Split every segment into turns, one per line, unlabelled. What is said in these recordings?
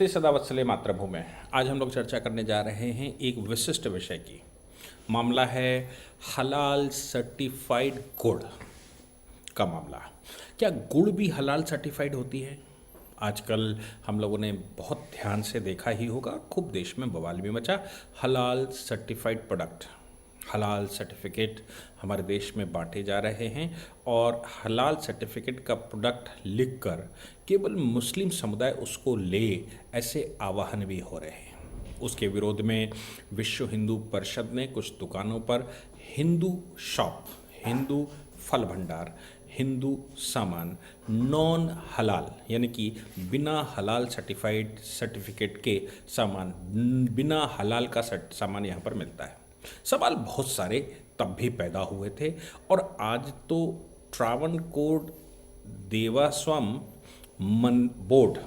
नमस्ते सदा वत्सले मातृभूमि। आज हम लोग चर्चा करने जा रहे हैं एक विशिष्ट विषय की। मामला है हलाल सर्टिफाइड गुड़ का मामला। क्या गुड़ भी हलाल सर्टिफाइड होती है? आजकल हम लोगों ने बहुत ध्यान से देखा ही होगा, खूब देश में बवाल भी मचा। हलाल सर्टिफाइड प्रोडक्ट, हलाल सर्टिफिकेट हमारे देश में बांटे जा रहे हैं और हलाल सर्टिफिकेट का प्रोडक्ट लिखकर केवल मुस्लिम समुदाय उसको ले, ऐसे आवाहन भी हो रहे हैं। उसके विरोध में विश्व हिंदू परिषद ने कुछ दुकानों पर हिंदू शॉप, हिंदू फल भंडार, हिंदू सामान नॉन हलाल यानी कि बिना हलाल सर्टिफिकेट के सामान, बिना हलाल का सामान यहाँ पर मिलता है। सवाल बहुत सारे तब भी पैदा हुए थे और आज तो ट्रावणकोर देवास्वम बोर्ड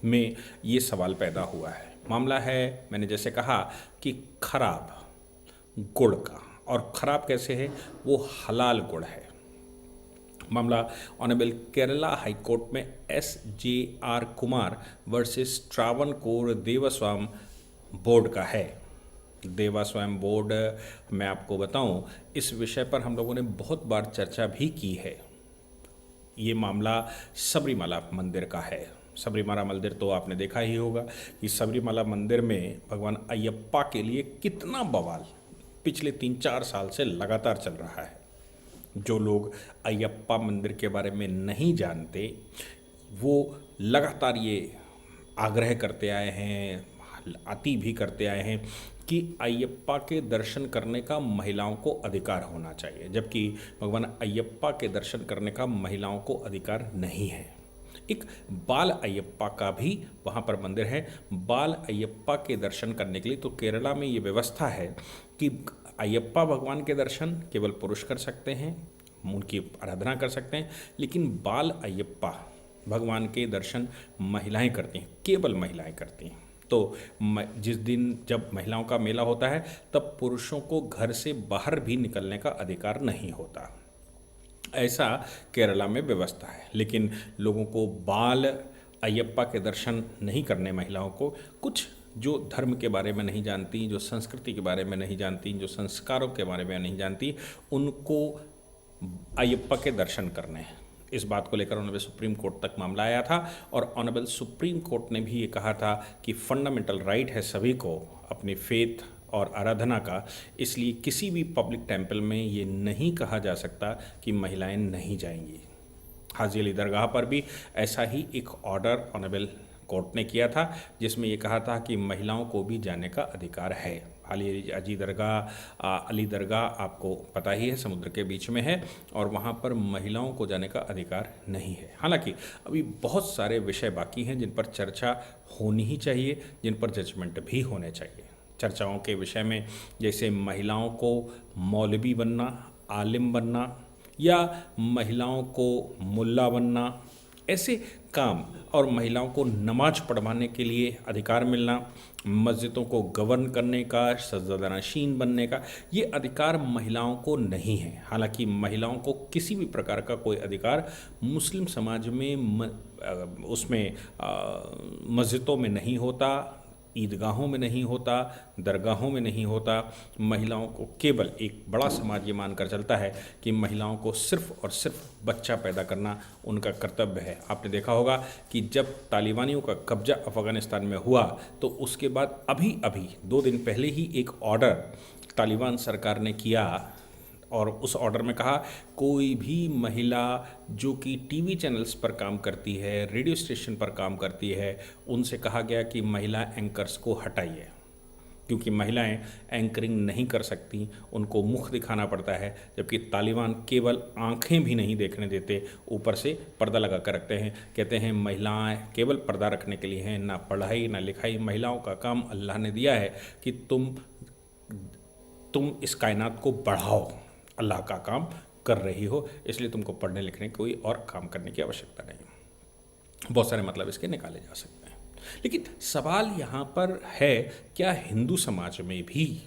में ये सवाल पैदा हुआ है। मामला है, मैंने जैसे कहा कि खराब गुड़ का, और खराब कैसे है? वो हलाल गुड़ है। मामला ऑनरेबल केरला हाई कोर्ट में SJR Kumar versus Travancore Devaswom board का है। देवास्वम बोर्ड, मैं आपको बताऊं, इस विषय पर हम लोगों ने बहुत बार चर्चा भी की है। ये मामला सबरीमला मंदिर का है। सबरीमला मंदिर तो आपने देखा ही होगा कि सबरीमला मंदिर में भगवान अयप्पा के लिए कितना बवाल पिछले 3-4 साल से लगातार चल रहा है। जो लोग अयप्पा मंदिर के बारे में नहीं जानते, वो लगातार ये आग्रह करते आए हैं, अति भी करते आए हैं कि अयप्पा के दर्शन करने का महिलाओं को अधिकार होना चाहिए, जबकि भगवान अयप्पा के दर्शन करने का महिलाओं को अधिकार नहीं है। एक बाल अयप्पा का भी वहाँ पर मंदिर है। बाल अयप्पा के दर्शन करने के लिए तो केरला में ये व्यवस्था है कि अयप्पा भगवान के दर्शन केवल पुरुष कर सकते हैं, उनकी आराधना कर सकते हैं, लेकिन बाल अयप्पा भगवान के दर्शन महिलाएं करती हैं, केवल महिलाएं करती हैं। तो जिस दिन जब महिलाओं का मेला होता है तब पुरुषों को घर से बाहर भी निकलने का अधिकार नहीं होता। ऐसा केरला में व्यवस्था है। लेकिन लोगों को बाल अयप्पा के दर्शन नहीं करने, महिलाओं को, कुछ जो धर्म के बारे में नहीं जानती, जो संस्कृति के बारे में नहीं जानती, जो संस्कारों के बारे में नहीं जानती, उनको अयप्पा के दर्शन करने हैं। इस बात को लेकर ऑनरेबल सुप्रीम कोर्ट तक मामला आया था और ऑनरेबल सुप्रीम कोर्ट ने भी ये कहा था कि फंडामेंटल राइट है सभी को अपनी फेथ और आराधना का, इसलिए किसी भी पब्लिक टेम्पल में ये नहीं कहा जा सकता कि महिलाएं नहीं जाएंगी। हाजी अली दरगाह पर भी ऐसा ही एक ऑर्डर ऑनरेबल कोर्ट ने किया था, जिसमें ये कहा था कि महिलाओं को भी जाने का अधिकार है। अली दरगाह आपको पता ही है, समुद्र के बीच में है और वहाँ पर महिलाओं को जाने का अधिकार नहीं है। हालांकि अभी बहुत सारे विषय बाकी हैं जिन पर चर्चा होनी ही चाहिए, जिन पर जजमेंट भी होने चाहिए। चर्चाओं के विषय में जैसे महिलाओं को मौलवी बनना, आलिम बनना, या महिलाओं को मुल्ला बनना, ऐसे काम, और महिलाओं को नमाज पढ़वाने के लिए अधिकार मिलना, मस्जिदों को गवर्न करने का, सज्जादानशीन बनने का, ये अधिकार महिलाओं को नहीं है। हालांकि महिलाओं को किसी भी प्रकार का कोई अधिकार मुस्लिम समाज में उसमें मस्जिदों में नहीं होता, ईदगाहों में नहीं होता, दरगाहों में नहीं होता। महिलाओं को केवल, एक बड़ा समाज ये मानकर चलता है कि महिलाओं को सिर्फ और सिर्फ बच्चा पैदा करना उनका कर्तव्य है। आपने देखा होगा कि जब तालिबानियों का कब्जा अफ़गानिस्तान में हुआ तो उसके बाद अभी 2 दिन पहले ही एक ऑर्डर तालिबान सरकार ने किया और उस ऑर्डर में कहा कोई भी महिला जो कि टीवी चैनल्स पर काम करती है, रेडियो स्टेशन पर काम करती है, उनसे कहा गया कि महिला एंकर्स को हटाइए, क्योंकि महिलाएं एंकरिंग नहीं कर सकती, उनको मुख दिखाना पड़ता है। जबकि तालिबान केवल आंखें भी नहीं देखने देते, ऊपर से पर्दा लगा कर रखते हैं। कहते हैं महिलाएं केवल पर्दा रखने के लिए हैं, ना पढ़ाई ना लिखाई। महिलाओं का काम अल्लाह ने दिया है कि तुम इस कायनात को बढ़ाओ, अल्लाह का काम कर रही हो, इसलिए तुमको पढ़ने लिखने कोई और काम करने की आवश्यकता नहीं। बहुत सारे मतलब इसके निकाले जा सकते हैं। लेकिन सवाल यहाँ पर है, क्या हिंदू समाज में भी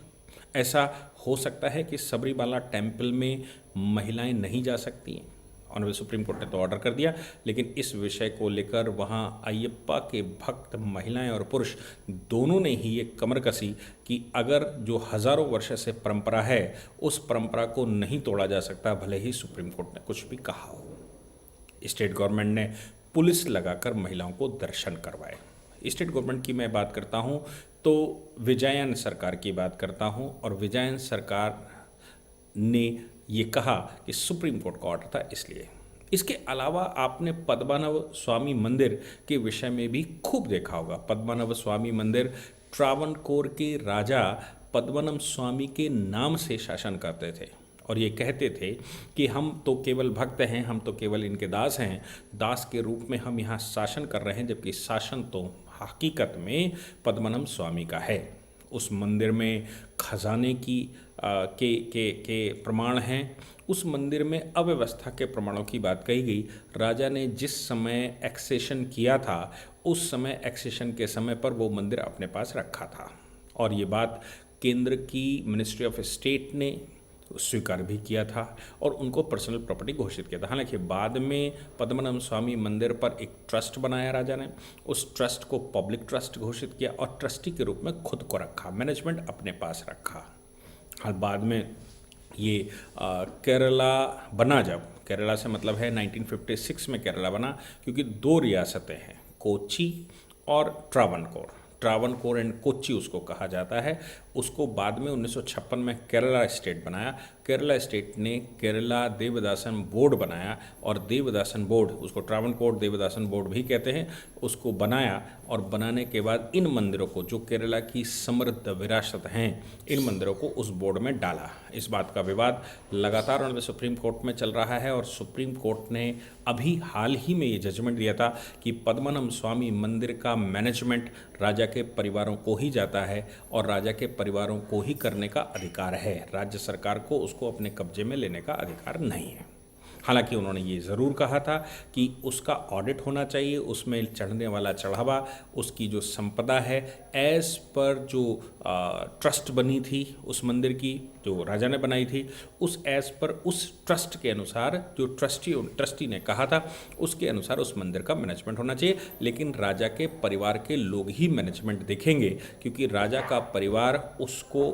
ऐसा हो सकता है कि सबरीमाला टेम्पल में महिलाएं नहीं जा सकती हैं? ऑनरेबल सुप्रीम कोर्ट ने तो ऑर्डर कर दिया, लेकिन इस विषय को लेकर वहाँ अयप्पा के भक्त महिलाएं और पुरुष दोनों ने ही ये कमर कसी कि अगर जो हज़ारों वर्ष से परंपरा है उस परंपरा को नहीं तोड़ा जा सकता, भले ही सुप्रीम कोर्ट ने कुछ भी कहा हो। स्टेट गवर्नमेंट ने पुलिस लगाकर महिलाओं को दर्शन करवाए। स्टेट गवर्नमेंट की मैं बात करता हूँ तो विजयन सरकार की बात करता हूँ, और विजयन सरकार ने ये कहा कि सुप्रीम कोर्ट का ऑर्डर था इसलिए। इसके अलावा आपने पद्मानव स्वामी मंदिर के विषय में भी खूब देखा होगा। पद्मानव स्वामी मंदिर ट्रावणकोर के राजा पद्मनम स्वामी के नाम से शासन करते थे और ये कहते थे कि हम तो केवल भक्त हैं, हम तो केवल इनके दास हैं, दास के रूप में हम यहाँ शासन कर रहे हैं, जबकि शासन तो हकीकत में पद्मनम स्वामी का है। उस मंदिर में खजाने की के प्रमाण हैं। उस मंदिर में अव्यवस्था के प्रमाणों की बात कही गई। राजा ने जिस समय एक्सेशन किया था उस समय एक्सेशन के समय पर वो मंदिर अपने पास रखा था, और ये बात केंद्र की मिनिस्ट्री ऑफ स्टेट ने स्वीकार भी किया था और उनको पर्सनल प्रॉपर्टी घोषित किया था। हालांकि बाद में पद्मनाभ स्वामी मंदिर पर एक ट्रस्ट बनाया राजा ने, उस ट्रस्ट को पब्लिक ट्रस्ट घोषित किया और ट्रस्टी के रूप में खुद को रखा, मैनेजमेंट अपने पास रखा। हाल बाद में ये केरला बना, जब केरला से मतलब है 1956 में केरला बना, क्योंकि दो रियासतें हैं, कोच्चि और ट्रावणकोर एंड कोच्चि उसको कहा जाता है। उसको बाद में 1956 में केरला स्टेट बनाया। केरला स्टेट ने केरला देवदासन बोर्ड बनाया और देवदासन बोर्ड, उसको ट्रावणकोर देवदासन बोर्ड भी कहते हैं, उसको बनाया और बनाने के बाद इन मंदिरों को, जो केरला की समृद्ध विरासत हैं, इन मंदिरों को उस बोर्ड में डाला। इस बात का विवाद लगातार सुप्रीम कोर्ट में चल रहा है और सुप्रीम कोर्ट ने अभी हाल ही में ये जजमेंट दिया था कि पद्मनाभ स्वामी मंदिर का मैनेजमेंट राजा के परिवारों को ही जाता है और राजा के परिवारों को ही करने का अधिकार है, राज्य सरकार को उसको अपने कब्जे में लेने का अधिकार नहीं है। हालांकि उन्होंने ये ज़रूर कहा था कि उसका ऑडिट होना चाहिए, उसमें चढ़ने वाला चढ़ावा, उसकी जो संपदा है, एज़ पर जो ट्रस्ट बनी थी उस मंदिर की, जो राजा ने बनाई थी, उस एज़ पर उस ट्रस्ट के अनुसार, जो ट्रस्टी ने कहा था उसके अनुसार उस मंदिर का मैनेजमेंट होना चाहिए। लेकिन राजा के परिवार के लोग ही मैनेजमेंट देखेंगे, क्योंकि राजा का परिवार उसको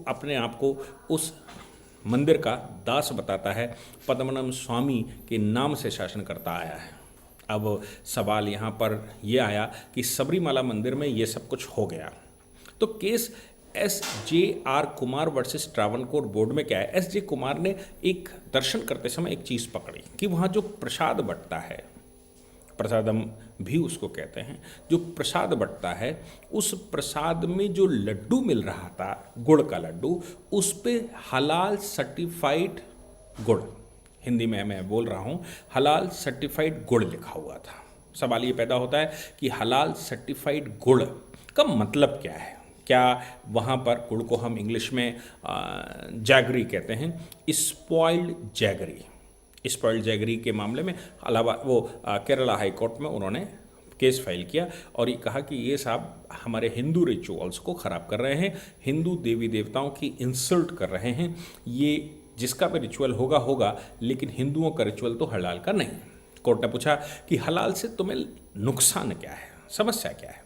अपने आप को उस मंदिर का दास बताता है, पद्मनाभ स्वामी के नाम से शासन करता आया है। अब सवाल यहाँ पर यह आया कि सबरीमाला मंदिर में ये सब कुछ हो गया, तो case SJR Kumar versus Travancore board में क्या है। SJ कुमार ने एक दर्शन करते समय एक चीज़ पकड़ी कि वहाँ जो प्रसाद बंटता है, प्रसादम भी उसको कहते हैं, जो प्रसाद बंटता है, उस प्रसाद में जो लड्डू मिल रहा था, गुड़ का लड्डू, उस पे हलाल सर्टिफाइड गुड़, हिंदी में मैं बोल रहा हूँ, हलाल सर्टिफाइड गुड़ लिखा हुआ था। सवाल ये पैदा होता है कि हलाल सर्टिफाइड गुड़ का मतलब क्या है। क्या वहाँ पर गुड़ को हम इंग्लिश में जैगरी कहते हैं, स्पॉइल्ड जैगरी के मामले में अलावा वो केरला हाई कोर्ट में उन्होंने केस फाइल किया और ये कहा कि ये साहब हमारे हिंदू रिचुअल्स को ख़राब कर रहे हैं, हिंदू देवी देवताओं की इंसल्ट कर रहे हैं, ये जिसका भी रिचुअल होगा, लेकिन हिंदुओं का रिचुअल तो हलाल का नहीं। कोर्ट ने पूछा कि हलाल से तुम्हें नुकसान क्या है, समस्या क्या है।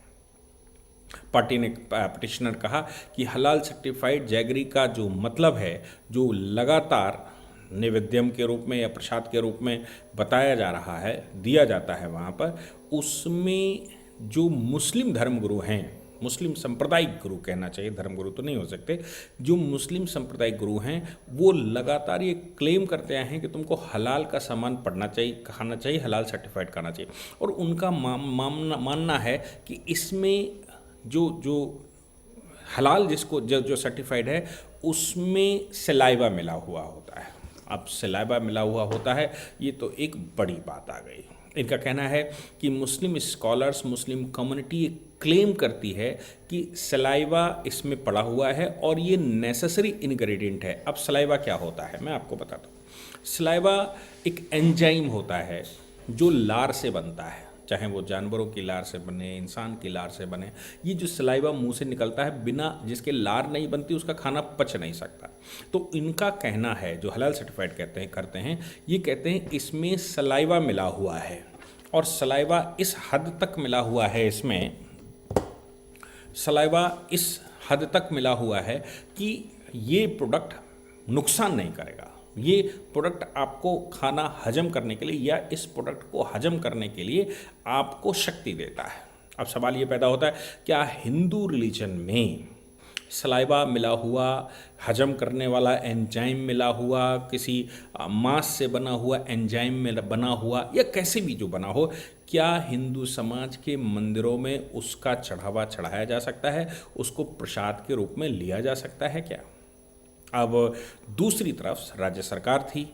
पार्टी ने, पिटिशनर कहा कि हलाल सर्टिफाइड जैगरी का जो मतलब है, जो लगातार नैवेद्यम के रूप में या प्रसाद के रूप में बताया जा रहा है, दिया जाता है वहाँ पर, उसमें जो मुस्लिम धर्मगुरु हैं, मुस्लिम सांप्रदायिक गुरु कहना चाहिए, धर्मगुरु तो नहीं हो सकते, जो मुस्लिम सांप्रदायिक गुरु हैं वो लगातार ये क्लेम करते आए हैं कि तुमको हलाल का सामान पढ़ना चाहिए, खाना चाहिए, हलाल सर्टिफाइड खाना चाहिए। और उनका मानना है कि इसमें जो हलाल जिसको जो सर्टिफाइड है उसमें सलाइवा मिला हुआ होता है। अब सलाइवा मिला हुआ होता है, ये तो एक बड़ी बात आ गई। इनका कहना है कि मुस्लिम स्कॉलर्स, मुस्लिम कम्युनिटी क्लेम करती है कि सलाइवा इसमें पड़ा हुआ है और ये नेसेसरी इंग्रेडिएंट है। अब सलाइवा क्या होता है मैं आपको बताता हूँ। सलाइवा एक एंजाइम होता है जो लार से बनता है। चाहे वो जानवरों की लार से बने, इंसान की लार से बने। ये जो सलाइवा मुंह से निकलता है, बिना जिसके लार नहीं बनती उसका खाना पच नहीं सकता। तो इनका कहना है, जो हलाल सर्टिफाइड कहते हैं करते हैं, ये कहते हैं इसमें सलाइवा मिला हुआ है, और सलाइवा इस हद तक मिला हुआ है, इसमें सलाइवा इस हद तक मिला हुआ है कि ये प्रोडक्ट नुकसान नहीं करेगा। ये प्रोडक्ट आपको खाना हजम करने के लिए, या इस प्रोडक्ट को हजम करने के लिए आपको शक्ति देता है। अब सवाल ये पैदा होता है, क्या हिंदू रिलीजन में सलाइवा मिला हुआ, हजम करने वाला एंजाइम मिला हुआ, किसी मांस से बना हुआ एंजाइम में बना हुआ, या कैसे भी जो बना हो, क्या हिंदू समाज के मंदिरों में उसका चढ़ावा चढ़ाया जा सकता है, उसको प्रसाद के रूप में लिया जा सकता है क्या? अब दूसरी तरफ राज्य सरकार थी।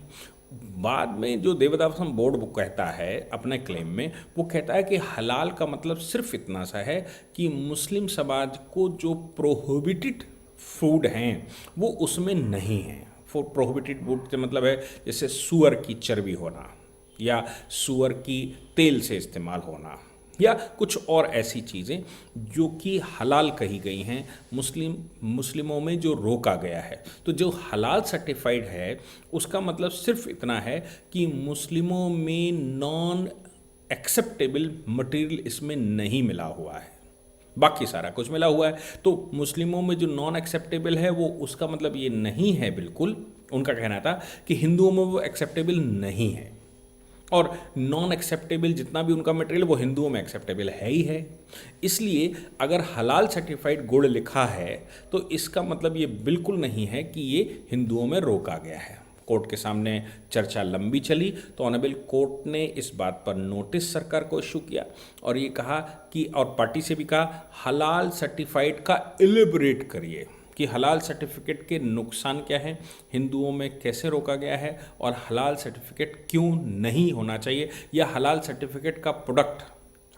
बाद में जो देवदासम बोर्ड वो कहता है अपने क्लेम में, वो कहता है कि हलाल का मतलब सिर्फ इतना सा है कि मुस्लिम समाज को जो प्रोहिबिटेड फूड हैं वो उसमें नहीं है। प्रोहिबिटेड फूड से मतलब है जैसे सुअर की चर्बी होना, या सुअर की तेल से इस्तेमाल होना, या कुछ और ऐसी चीज़ें जो कि हलाल कही गई हैं, मुस्लिमों में जो रोका गया है। तो जो हलाल सर्टिफाइड है उसका मतलब सिर्फ इतना है कि मुस्लिमों में नॉन एक्सेप्टेबल मटेरियल इसमें नहीं मिला हुआ है, बाकी सारा कुछ मिला हुआ है। तो मुस्लिमों में जो नॉन एक्सेप्टेबल है वो, उसका मतलब ये नहीं है बिल्कुल, उनका कहना था कि हिंदुओं में वो एक्सेप्टेबल नहीं है, और नॉन एक्सेप्टेबल जितना भी उनका मटेरियल वो हिंदुओं में एक्सेप्टेबल है ही है। इसलिए अगर हलाल सर्टिफाइड गुड़ लिखा है तो इसका मतलब ये बिल्कुल नहीं है कि ये हिंदुओं में रोका गया है। कोर्ट के सामने चर्चा लंबी चली, तो ऑनरेबल कोर्ट ने इस बात पर नोटिस सरकार को इशू किया और ये कहा कि, और पार्टी से भी कहा, हलाल सर्टिफाइड का इलेबोरेट करिए कि हलाल सर्टिफिकेट के नुकसान क्या हैं, हिंदुओं में कैसे रोका गया है, और हलाल सर्टिफिकेट क्यों नहीं होना चाहिए, या हलाल सर्टिफिकेट का प्रोडक्ट,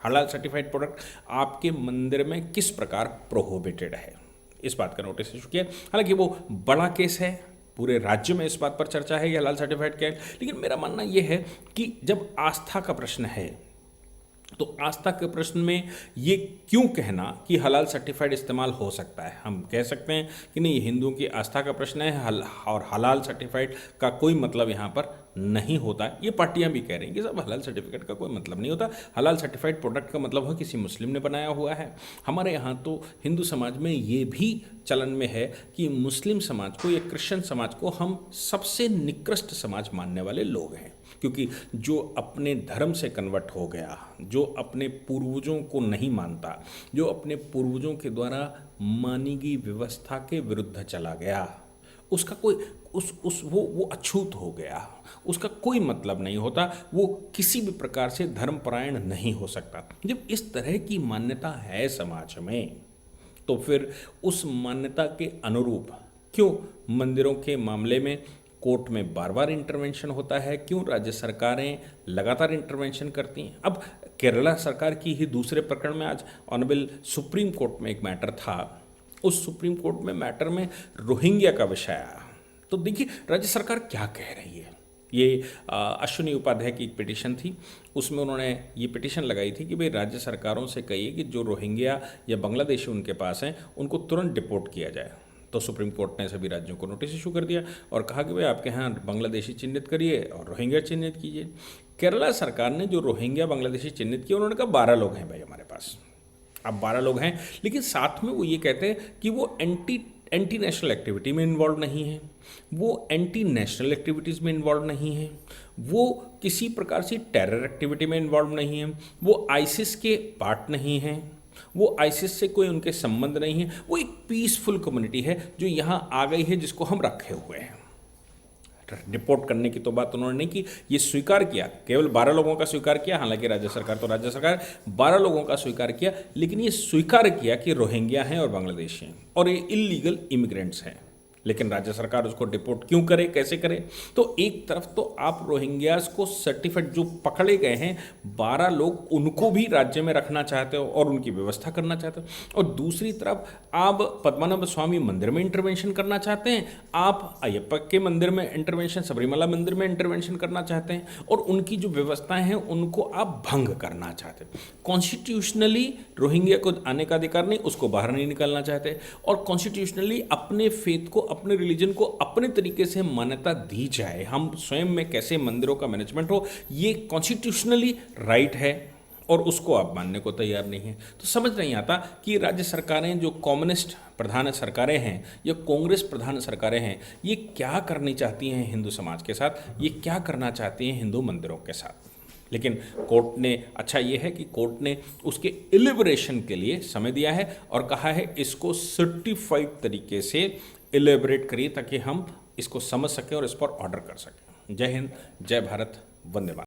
हलाल सर्टिफाइड प्रोडक्ट आपके मंदिर में किस प्रकार प्रोहिबिटेड है। इस बात का नोटिस इशू किया। हालांकि वो बड़ा केस है, पूरे राज्य में इस बात पर चर्चा है कि हलाल सर्टिफाइड क्या है, लेकिन मेरा मानना ये है कि जब आस्था का प्रश्न है तो आस्था के प्रश्न में ये क्यों कहना कि हलाल सर्टिफाइड इस्तेमाल हो सकता है। हम कह सकते हैं कि नहीं, हिंदुओं की आस्था का प्रश्न है और हलाल सर्टिफाइड का कोई मतलब यहाँ पर नहीं होता। ये पार्टियां भी कह रही हैं कि सब हलाल सर्टिफिकेट का कोई मतलब नहीं होता, हलाल सर्टिफाइड प्रोडक्ट का मतलब है किसी मुस्लिम ने बनाया हुआ है। हमारे यहाँ तो हिंदू समाज में ये भी चलन में है कि मुस्लिम समाज को या क्रिश्चियन समाज को हम सबसे निकृष्ट समाज मानने वाले लोग हैं, क्योंकि जो अपने धर्म से कन्वर्ट हो गया, जो अपने पूर्वजों को नहीं मानता, जो अपने पूर्वजों के द्वारा मानी गई व्यवस्था के विरुद्ध चला गया, उसका कोई वो अछूत हो गया, उसका कोई मतलब नहीं होता, वो किसी भी प्रकार से धर्मपरायण नहीं हो सकता। जब इस तरह की मान्यता है समाज में, तो फिर उस मान्यता के अनुरूप क्यों मंदिरों के मामले में कोर्ट में बार बार इंटरवेंशन होता है, क्यों राज्य सरकारें लगातार इंटरवेंशन करती हैं। अब केरला सरकार की ही दूसरे प्रकरण में आज ऑनरेबल सुप्रीम कोर्ट में एक मैटर था, उस सुप्रीम कोर्ट में मैटर में रोहिंग्या का विषय आया। तो देखिए राज्य सरकार क्या कह रही है। ये अश्विनी उपाध्याय की एक पिटीशन थी, उसमें उन्होंने ये पिटीशन लगाई थी कि भाई राज्य सरकारों से कहिए कि जो रोहिंग्या या बांग्लादेशी उनके पास हैं उनको तुरंत डिपोर्ट किया जाए। तो सुप्रीम कोर्ट ने सभी राज्यों को नोटिस इशू कर दिया और कहा कि भाई आपके यहाँ बांग्लादेशी चिन्हित करिए और रोहिंग्या चिन्हित कीजिए। केरला सरकार ने जो रोहिंग्या बांग्लादेशी चिन्हित किया, उन्होंने कहा 12 लोग हैं भाई हमारे पास। अब 12 लोग हैं, लेकिन साथ में वो ये कहते हैं कि वो एंटी नेशनल एक्टिविटी में इन्वॉल्व नहीं है, वो एंटी नेशनल एक्टिविटीज़ में इन्वॉल्व नहीं है, वो किसी प्रकार से टेरर एक्टिविटी में इन्वॉल्व नहीं है, वो आईसिस के पार्ट नहीं हैं, वो आईसिस से कोई उनके संबंध नहीं है, वो एक पीसफुल कम्युनिटी है जो यहाँ आ गई है, जिसको हम रखे हुए हैं। रिपोर्ट करने की तो बात उन्होंने नहीं की, ये स्वीकार किया, केवल 12 लोगों का स्वीकार किया। हालांकि राज्य सरकार 12 लोगों का स्वीकार किया, लेकिन ये स्वीकार किया कि रोहिंग्या हैं और बांग्लादेशी हैं और ये इलीगल इमिग्रेंट्स हैं। लेकिन राज्य सरकार उसको डिपोर्ट क्यों करे, कैसे करे? तो एक तरफ तो आप रोहिंग्यास को सर्टिफाइड जो पकड़े गए हैं 12 लोग, उनको भी राज्य में रखना चाहते हो और उनकी व्यवस्था करना चाहते हो, और दूसरी तरफ आप पद्मनाभ स्वामी मंदिर में इंटरवेंशन करना चाहते हैं, आप अयप्पा के मंदिर में इंटरवेंशन, सबरीमला मंदिर में इंटरवेंशन करना चाहते हैं, और उनकी जो व्यवस्थाएं हैं उनको आप भंग करना चाहते हैं। कॉन्स्टिट्यूशनली रोहिंग्या को आने का अधिकार नहीं, उसको बाहर नहीं निकालना चाहते, और कॉन्स्टिट्यूशनली अपने फेथ को, अपने रिलीजन को अपने तरीके से मान्यता दी जाए, हम स्वयं में कैसे मंदिरों का मैनेजमेंट हो, ये कॉन्स्टिट्यूशनली राइट है, और उसको आप मानने को तैयार नहीं है। तो समझ नहीं आता कि राज्य सरकारें जो कम्युनिस्ट प्रधान सरकारें हैं या कांग्रेस प्रधान सरकारें हैं, ये क्या करनी चाहती हैं हिंदू समाज के साथ, ये क्या करना चाहती हैं हिंदू मंदिरों के साथ। लेकिन कोर्ट ने, अच्छा ये है कि कोर्ट ने उसके इलिबरेशन के लिए समय दिया है और कहा है इसको सर्टिफाइड तरीके से इलेबरेट करिए ताकि हम इसको समझ सकें और इस पर ऑर्डर कर सकें। जय हिंद, जय भारत, वंदे मातरम।